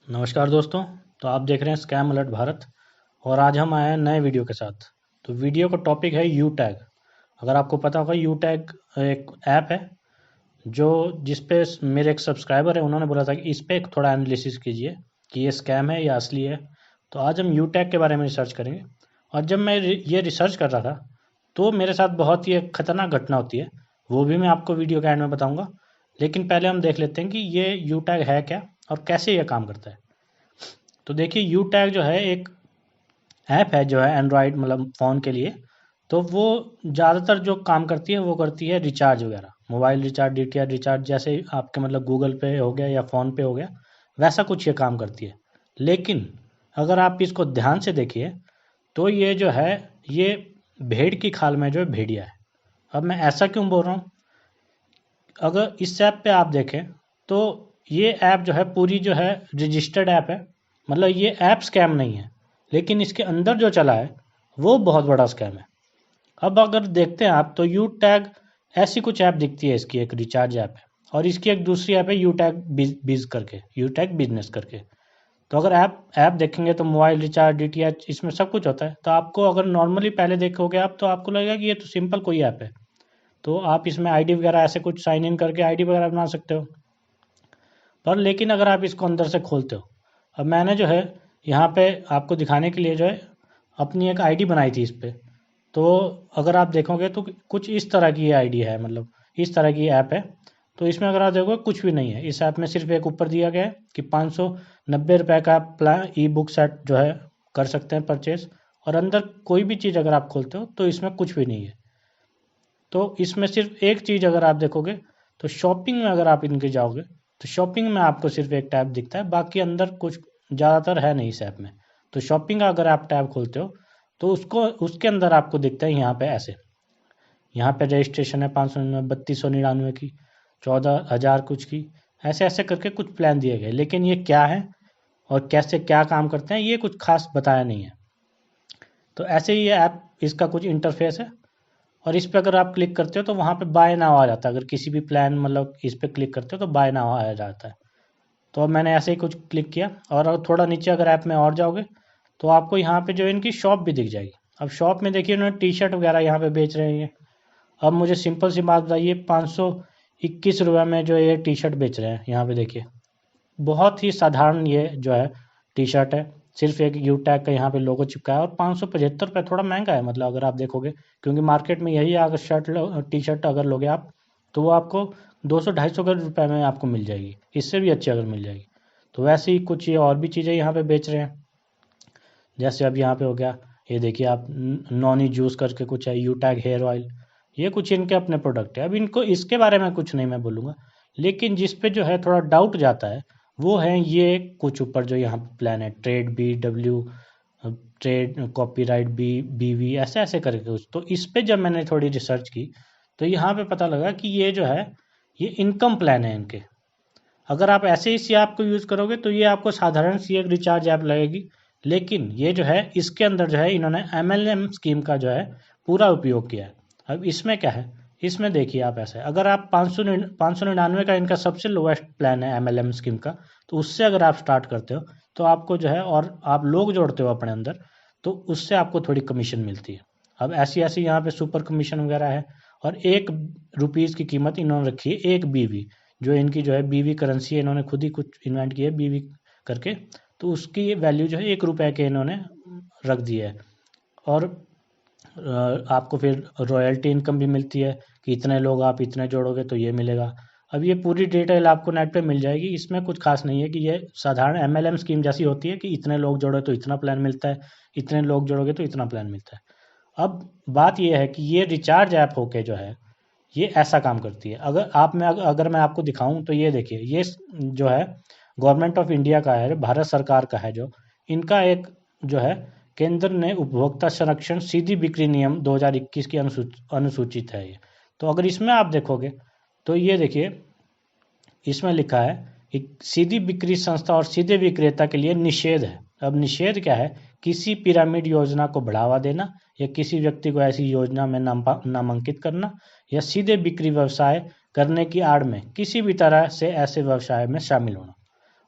नमस्कार दोस्तों। तो आप देख रहे हैं स्कैम अलर्ट भारत और आज हम आए हैं नए वीडियो के साथ। तो वीडियो का टॉपिक है यू टैग। अगर आपको पता होगा यू टैग एक ऐप है जो जिस पे मेरे एक सब्सक्राइबर है, उन्होंने बोला था कि इस पे थोड़ा एनालिसिस कीजिए कि ये स्कैम है या असली है। तो आज हम यू टैग के बारे में रिसर्च करेंगे। और जब मैं ये रिसर्च कर रहा था तो मेरे साथ बहुत ही एक खतरनाक घटना होती है, वो भी मैं आपको वीडियो के एंड में बताऊंगा। लेकिन पहले हम देख लेते हैं कि ये यू टैग है क्या और कैसे ये काम करता है। तो देखिए यू टैग जो है एक ऐप है जो है एंड्रॉयड मतलब फ़ोन के लिए। तो वो ज़्यादातर जो काम करती है वो करती है रिचार्ज वगैरह, मोबाइल रिचार्ज, डीटीएच रिचार्ज, जैसे आपके मतलब गूगल पे हो गया या फ़ोन पे हो गया, वैसा कुछ ये काम करती है। लेकिन अगर आप इसको ध्यान से देखिए तो ये जो है ये भेड़ की खाल में जो है भेड़िया है। अब मैं ऐसा क्यों बोल रहा हूँ, अगर इस ऐप पे आप देखें तो ये ऐप जो है पूरी जो है रजिस्टर्ड ऐप है। मतलब ये ऐप स्कैम नहीं है, लेकिन इसके अंदर जो चला है वो बहुत बड़ा स्कैम है। अब अगर देखते हैं आप तो यू टैग ऐसी कुछ ऐप दिखती है, इसकी एक रिचार्ज ऐप है और इसकी एक दूसरी ऐप है यू टैग बिज करके, यू टैग बिजनेस करके। तो अगर ऐप ऐप देखेंगे तो मोबाइल रिचार्ज, डीटीएच, इसमें सब कुछ होता है। तो आपको अगर नॉर्मली पहले देखोगे आप तो आपको लगेगा कि ये तो सिंपल कोई ऐप है। तो आप इसमें आईडी वगैरह ऐसे कुछ साइन इन करके आईडी वगैरह बना सकते हो। पर लेकिन अगर आप इसको अंदर से खोलते हो, अब मैंने जो है यहाँ पे आपको दिखाने के लिए जो है अपनी एक आईडी बनाई थी इस पे। तो अगर आप देखोगे तो कुछ इस तरह की ये आईडी है, मतलब इस तरह की ऐप है। तो इसमें अगर आप देखोगे कुछ भी नहीं है इस ऐप में, सिर्फ एक ऊपर दिया गया है कि 590 रुपये का प्लान ई बुक सेट जो है कर सकते हैं परचेज। और अंदर कोई भी चीज़ अगर आप खोलते हो तो इसमें कुछ भी नहीं है। तो इसमें सिर्फ एक चीज़ अगर आप देखोगे तो शॉपिंग में अगर आप इनके जाओगे तो शॉपिंग में आपको सिर्फ एक टैब दिखता है, बाकी अंदर कुछ ज़्यादातर है नहीं इस ऐप में। तो शॉपिंग का अगर आप टैब खोलते हो तो उसको उसके अंदर आपको दिखता है यहाँ पे ऐसे, यहाँ पे रजिस्ट्रेशन है 599, 3299 की, 14,000 कुछ की, ऐसे ऐसे करके कुछ प्लान दिए गए। लेकिन ये क्या है और कैसे क्या काम करते हैं ये कुछ खास बताया नहीं है। तो ऐसे ही ये ऐप, इसका कुछ इंटरफेस है और इस पे अगर आप क्लिक करते हो तो वहाँ पे बाय नाउ आ जाता है। अगर किसी भी प्लान मतलब इस पे क्लिक करते हो तो बाय नाउ आ जाता है। तो अब मैंने ऐसे ही कुछ क्लिक किया और अगर थोड़ा नीचे अगर ऐप में और जाओगे तो आपको यहाँ पे जो इनकी शॉप भी दिख जाएगी। अब शॉप में देखिए उन्होंने टी शर्ट वगैरह यहाँ पे बेच रहे हैं। अब मुझे सिंपल सी बात बताइए, 521 रुपये में जो ये टी शर्ट बेच रहे हैं यहाँ पे देखिए, बहुत ही साधारण ये जो है टी शर्ट है। सिर्फ एक यू टैग का यहाँ पे लोगो चिपका है और 575 रुपये, थोड़ा महंगा है मतलब अगर आप देखोगे, क्योंकि मार्केट में यही अगर टी शर्ट अगर लोगे आप तो वो आपको 200-250 रुपये में आपको मिल जाएगी, इससे भी अच्छी अगर मिल जाएगी। तो वैसे ही कुछ ये और भी चीज़ें यहाँ पे बेच रहे हैं। जैसे अब यहाँ पे हो गया, ये देखिए आप नॉनी जूस करके कुछ है, यू टैग हेयर ऑयल, ये कुछ इनके अपने प्रोडक्ट है। अब इनको इसके बारे में कुछ नहीं मैं बोलूँगा, लेकिन जिस पे जो है थोड़ा डाउट जाता है वो है ये कुछ ऊपर जो यहाँ पे प्लान है, trade B W, trade copyright B BV, ऐसे ऐसे करके कुछ। तो इस पे जब मैंने थोड़ी रिसर्च की तो यहाँ पे पता लगा कि ये जो है ये इनकम प्लान है इनके। अगर आप ऐसे इस ऐप को यूज़ करोगे तो ये आपको साधारण सी एक रिचार्ज ऐप लगेगी। लेकिन ये जो है इसके अंदर जो है इन्होंने एमएलएम स्कीम का जो है पूरा उपयोग किया है। अब इसमें क्या है, इसमें देखिए आप ऐसे अगर आप 599 का इनका सबसे लोएस्ट प्लान है एमएलएम स्कीम का, तो उससे अगर आप स्टार्ट करते हो तो आपको जो है, और आप लोग जोड़ते हो अपने अंदर, तो उससे आपको थोड़ी कमीशन मिलती है। अब ऐसी ऐसी यहाँ पे सुपर कमीशन वगैरह है। और ₹1 की कीमत इन्होंने रखी है एक बीवी, जो इनकी जो है बीवी करेंसी है, इन्होंने खुद ही कुछ इन्वेंट की है बीवी करके। तो उसकी वैल्यू जो है ₹1 के इन्होंने रख दी है। और आपको फिर रॉयल्टी इनकम भी मिलती है कि इतने लोग आप इतने जोड़ोगे तो ये मिलेगा। अब ये पूरी डिटेल आपको नेट पे मिल जाएगी, इसमें कुछ खास नहीं है कि ये साधारण एमएलएम स्कीम जैसी होती है कि इतने लोग जोड़ो तो इतना प्लान मिलता है, इतने लोग जोड़ोगे तो इतना प्लान मिलता है। अब बात ये है कि ये रिचार्ज ऐप होके जो है ये ऐसा काम करती है। अगर मैं आपको दिखाऊं तो ये देखिए, ये जो है गवर्नमेंट ऑफ इंडिया का है, भारत सरकार का है, जो इनका एक जो है केंद्र ने उपभोक्ता संरक्षण सीधी बिक्री नियम 2021 की अनुसूचित है ये। तो अगर इसमें आप देखोगे तो ये देखिए इसमें लिखा है कि सीधी बिक्री संस्था और सीधे विक्रेता के लिए निषेध है। अब निषेध क्या है, किसी पिरामिड योजना को बढ़ावा देना या किसी व्यक्ति को ऐसी योजना में नामांकित करना या सीधे बिक्री व्यवसाय करने की आड़ में किसी भी तरह से ऐसे व्यवसाय में शामिल होना।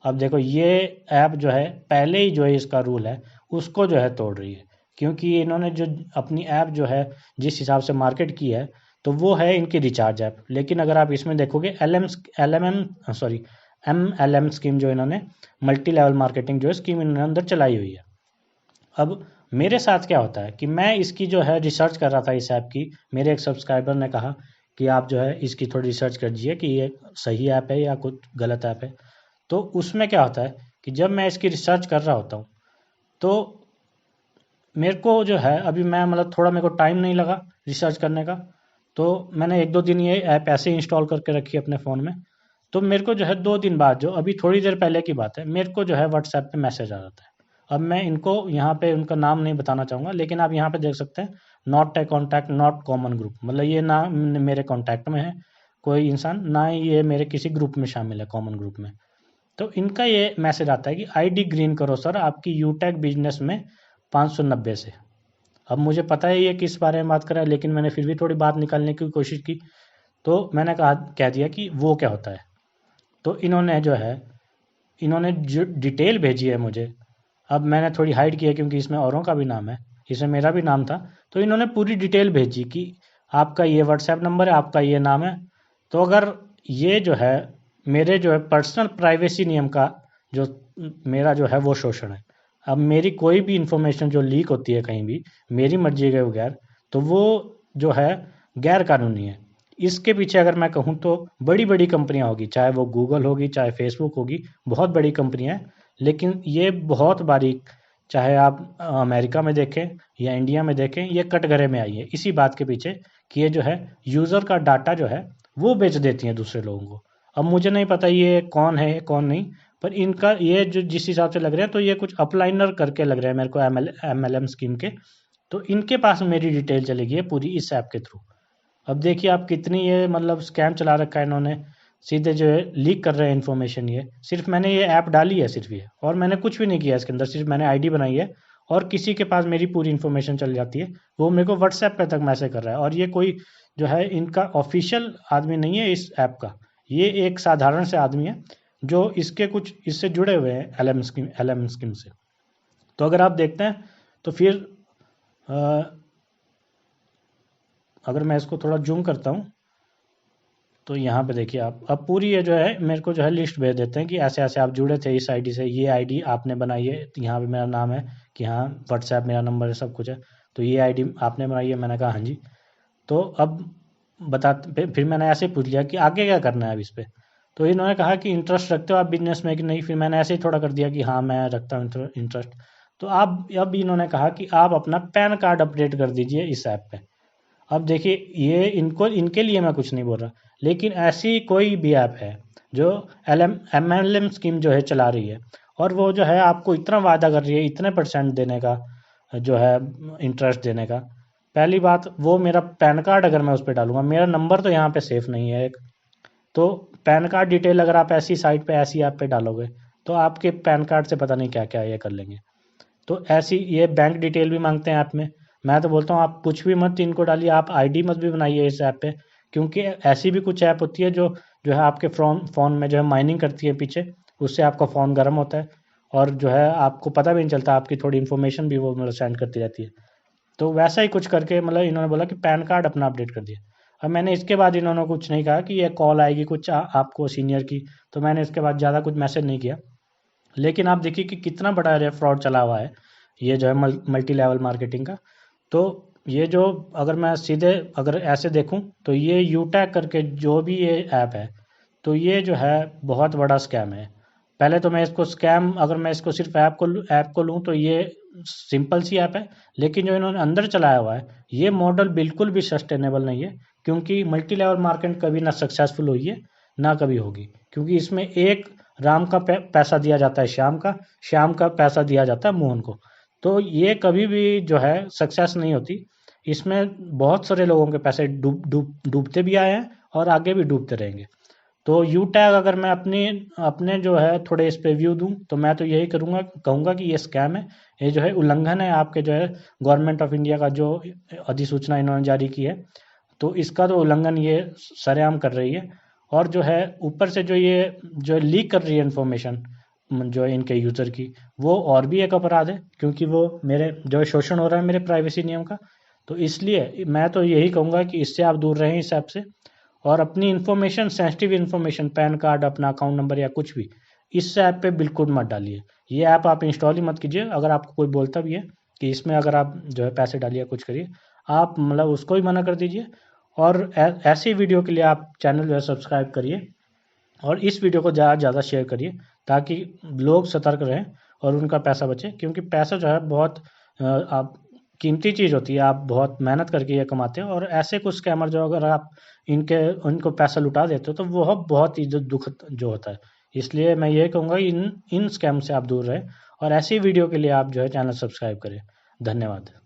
अब देखो ये ऐप जो है पहले ही जो है इसका रूल है उसको जो है तोड़ रही है, क्योंकि इन्होंने जो अपनी ऐप जो है जिस हिसाब से मार्केट की है तो वो है इनकी रिचार्ज ऐप। लेकिन अगर आप इसमें देखोगे L am sorry MLM scheme जो इन्होंने मल्टी लेवल मार्केटिंग जो है स्कीम इन्होंने अंदर चलाई हुई है। अब मेरे साथ क्या होता है कि मैं इसकी जो है रिसर्च कर रहा था इस ऐप की। मेरे एक सब्सक्राइबर ने कहा कि आप जो है इसकी थोड़ी रिसर्च कर दीजिए कि ये सही ऐप है या कुछ गलत ऐप है। तो उसमें क्या होता है कि जब मैं इसकी रिसर्च कर रहा होता हूँ तो मेरे को जो है अभी मैं मतलब थोड़ा मेरे को टाइम नहीं लगा रिसर्च करने का, तो मैंने एक दो दिन ये ऐप ऐसे इंस्टॉल करके रखी अपने फ़ोन में। तो मेरे को जो है 2 दिन बाद, जो अभी थोड़ी देर पहले की बात है, मेरे को जो है व्हाट्सएप पे मैसेज आ जाता है। अब मैं इनको यहाँ पे उनका नाम नहीं बताना चाहूँगा, लेकिन आप यहाँ पे देख सकते हैं not a contact not common group, मतलब ये ना मेरे कॉन्टैक्ट में है कोई इंसान, ना ही ये मेरे किसी ग्रुप में शामिल है कॉमन ग्रुप में। तो इनका ये मैसेज आता है कि आईडी ग्रीन करो सर आपकी यूटैग बिजनेस में 590 से। अब मुझे पता है ये किस बारे में बात कर रहा है, लेकिन मैंने फिर भी थोड़ी बात निकालने की कोशिश की। तो मैंने कह दिया कि वो क्या होता है। तो इन्होंने जो डिटेल भेजी है मुझे, अब मैंने थोड़ी हाइड किया क्योंकि इसमें औरों का भी नाम है, इसमें मेरा भी नाम था। तो इन्होंने पूरी डिटेल भेजी कि आपका ये व्हाट्सएप नंबर है, आपका ये नाम है। तो अगर ये जो है मेरे जो है पर्सनल प्राइवेसी नियम का जो मेरा जो है वो शोषण है। अब मेरी कोई भी इंफॉर्मेशन जो लीक होती है कहीं भी मेरी मर्जी के बगैर, तो वो जो है गैर कानूनी है। इसके पीछे अगर मैं कहूँ तो बड़ी बड़ी कंपनियां होगी, चाहे वो गूगल होगी चाहे फेसबुक होगी, बहुत बड़ी कंपनियां हैं। लेकिन ये बहुत बारीक, चाहे आप अमेरिका में देखें या इंडिया में देखें, ये कटघरे में आई है इसी बात के पीछे कि ये जो है यूज़र का डाटा जो है वो बेच देती हैं दूसरे लोगों को। अब मुझे नहीं पता ये कौन है कौन नहीं, पर इनका ये जो जिस हिसाब से लग रहे हैं तो ये कुछ अपलाइनर करके लग रहे हैं मेरे को MLM स्कीम के। तो इनके पास मेरी डिटेल चलेगी है पूरी इस ऐप के थ्रू। अब देखिए आप कितनी ये मतलब स्कैम चला रखा है इन्होंने, सीधे जो है लीक कर रहे हैं इन्फॉर्मेशन। ये सिर्फ मैंने ये ऐप डाली है सिर्फ ये, और मैंने कुछ भी नहीं किया इसके अंदर, सिर्फ मैंने आईडी बनाई है और किसी के पास मेरी पूरी इन्फॉर्मेशन चल जाती है। वो मेरे को व्हाट्सएप पे तक मैसेज कर रहा है, और ये कोई जो है इनका ऑफिशियल आदमी नहीं है इस ऐप का। ये एक साधारण से आदमी है जो इसके कुछ इससे जुड़े हुए हैं एल एम स्कीम से। तो अगर आप देखते हैं तो फिर अगर मैं इसको थोड़ा जूम करता हूँ तो यहाँ पे देखिए आप, अब पूरी ये जो है मेरे को जो है लिस्ट भेज देते हैं कि ऐसे ऐसे आप जुड़े थे इस आईडी से, ये आईडी आपने बनाई है, तो यहाँ पे मेरा नाम है कि हाँ व्हाट्सएप मेरा नंबर है, सब कुछ है। तो ये आईडी आपने बनाई है, मैंने कहा हाँ जी। तो अब फिर मैंने ऐसे ही पूछ लिया कि आगे क्या करना है अब इस पे। तो इन्होंने कहा कि इंटरेस्ट रखते हो आप बिजनेस में कि नहीं। फिर मैंने ऐसे ही थोड़ा कर दिया कि हाँ मैं रखता हूँ इंटरेस्ट। तो अब इन्होंने कहा कि आप अपना पैन कार्ड अपडेट कर दीजिए इस ऐप पे। अब देखिए ये इनके लिए मैं कुछ नहीं बोल रहा, लेकिन ऐसी कोई भी ऐप है जो MLM स्कीम जो है चला रही है, और वो जो है आपको इतना वादा कर रही है इतने % देने का, जो है इंटरेस्ट देने का। पहली बात, वो मेरा पैन कार्ड अगर मैं उस पर डालूंगा, मेरा नंबर तो यहाँ पे सेफ नहीं है एक, तो पैन कार्ड डिटेल अगर आप ऐसी साइट पे ऐसी ऐप पे डालोगे तो आपके पैन कार्ड से पता नहीं क्या क्या ये कर लेंगे। तो ऐसी ये बैंक डिटेल भी मांगते हैं ऐप में। मैं तो बोलता हूँ आप कुछ भी मत इनको डालिए, आप आईडी मत भी बनाइए इस ऐप पे, क्योंकि ऐसी भी कुछ ऐप होती है जो जो है आपके फ़ोन में जो है माइनिंग करती है पीछे, उससे आपका फ़ोन गर्म होता है और जो है आपको पता भी नहीं चलता, आपकी थोड़ी इन्फॉर्मेशन भी वो मतलब सेंड करती रहती है। तो वैसा ही कुछ करके मतलब इन्होंने बोला कि पैन कार्ड अपना अपडेट कर दिया। अब मैंने इसके बाद इन्होंने कुछ नहीं कहा कि ये कॉल आएगी कुछ आपको सीनियर की, तो मैंने इसके बाद ज़्यादा कुछ मैसेज नहीं किया। लेकिन आप देखिए कि कितना बड़ा ये फ्रॉड चला हुआ है, ये जो है मल्टी लेवल मार्केटिंग का। तो ये जो अगर मैं सीधे अगर ऐसे देखूं तो ये यूटैग करके जो भी ये ऐप है, तो ये जो है बहुत बड़ा स्कैम है। पहले तो मैं इसको स्कैम, अगर मैं इसको सिर्फ ऐप को लूँ तो ये सिंपल सी ऐप है, लेकिन जो इन्होंने अंदर चलाया हुआ है ये मॉडल बिल्कुल भी सस्टेनेबल नहीं है, क्योंकि मल्टी लेवल मार्केट कभी ना सक्सेसफुल हुई है ना कभी होगी। क्योंकि इसमें एक राम का पैसा दिया जाता है श्याम का पैसा दिया जाता है मोहन को। तो ये कभी भी जो है सक्सेस नहीं होती। इसमें बहुत सारे लोगों के पैसे डूबते भी आए हैं और आगे भी डूबते रहेंगे। तो यू टैग अगर मैं अपने जो है थोड़े इस पे व्यू दूं तो मैं तो यही कहूँगा कि ये स्कैम है। ये जो है उल्लंघन है आपके जो है गवर्नमेंट ऑफ इंडिया का जो अधिसूचना इन्होंने जारी की है, तो इसका तो उल्लंघन ये सरेआम कर रही है। और जो है ऊपर से जो ये जो लीक कर रही है इन्फॉर्मेशन, जो है इनके यूज़र की, वो और भी एक अपराध है, क्योंकि वो मेरे जो है शोषण हो रहा है मेरे प्राइवेसी नियम का। तो इसलिए मैं तो यही कहूँगा कि इससे आप दूर रहें इस ऐप से, और अपनी information, sensitive information, pan card, अपना अकाउंट नंबर या कुछ भी, इस ऐप पे बिल्कुल मत डालिए। ये ऐप आप इंस्टॉल ही मत कीजिए। अगर आपको कोई बोलता भी है कि इसमें अगर आप जो है पैसे डालिए कुछ करिए, आप मतलब उसको ही मना कर दीजिए। और ऐसी वीडियो के लिए आप चैनल जो है सब्सक्राइब करिए, और इस वीडियो को ज़्यादा से ज़्यादा शेयर करिए, ताकि लोग सतर्क रहें और उनका पैसा बचे। क्योंकि पैसा जो है बहुत आप कीमती चीज़ होती है, आप बहुत मेहनत करके ये कमाते हो, और ऐसे कुछ स्कैमर जो अगर आप उनको पैसा लुटा देते हो तो वह बहुत ही जो दुखद जो होता है। इसलिए मैं ये कहूँगा इन इन स्कैम से आप दूर रहें, और ऐसी वीडियो के लिए आप जो है चैनल सब्सक्राइब करें। धन्यवाद।